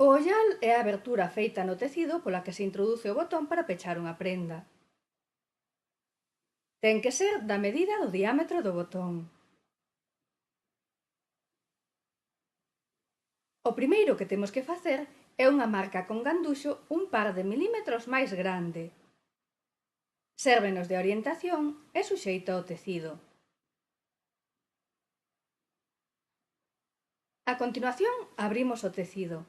O ollal é a abertura feita no tecido pola que se introduce o botón para pechar unha prenda. Ten que ser da medida do diámetro do botón. O primeiro que temos que facer é unha marca con ganduxo un par de milímetros máis grande. Sérvenos de orientación e suxeita ao tecido. A continuación, abrimos o tecido.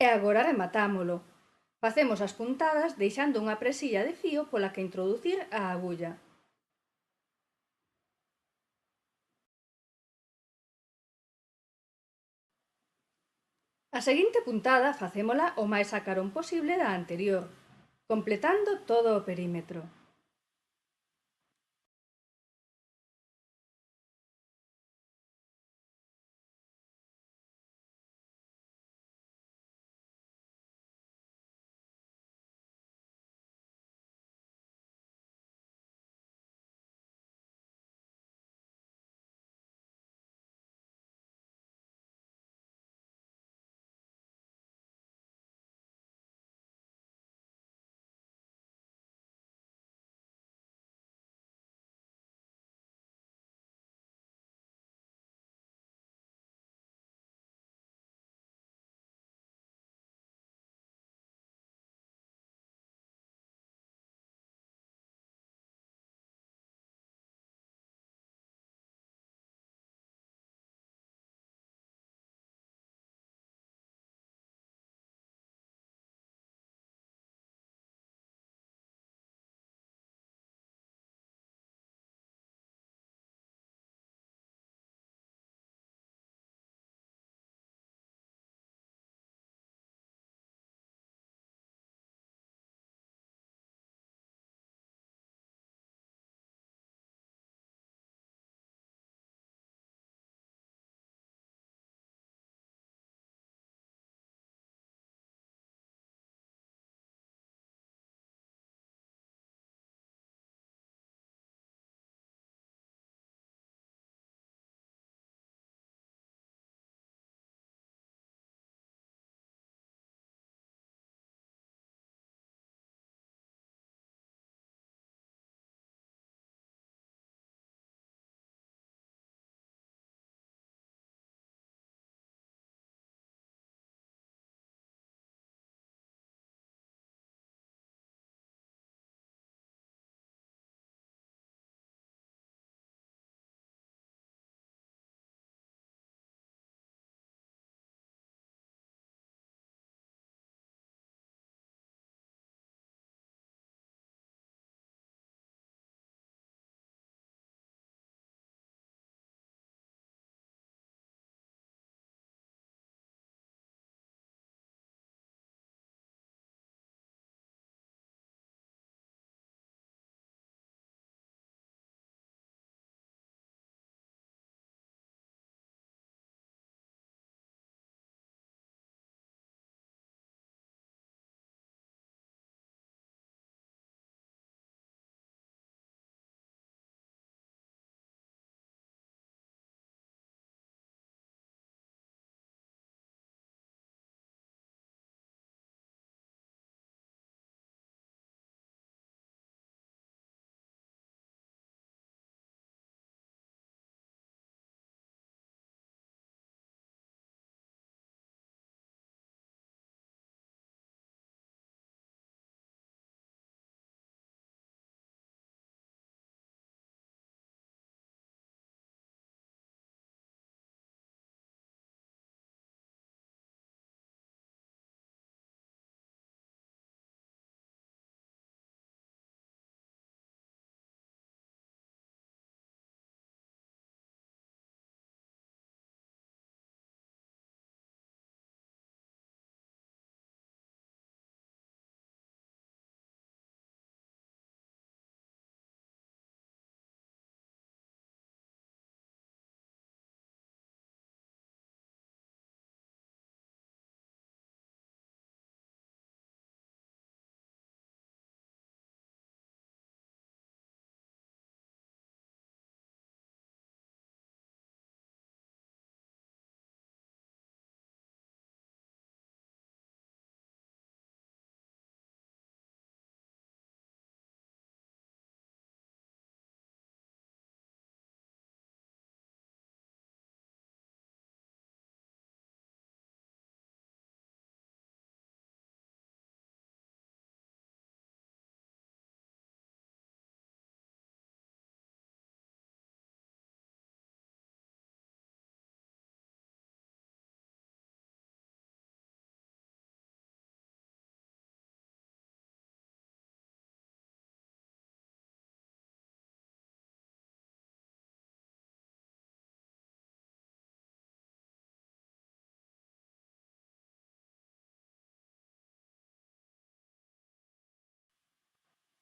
E agora rematámolo. Facemos as puntadas deixando unha presilla de fío pola que introducir a agulla. A seguinte puntada facémola o máis a carón posible da anterior, completando todo o perímetro.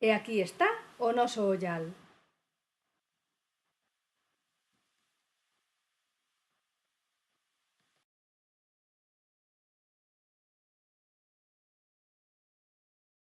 E aquí está o noso ollal.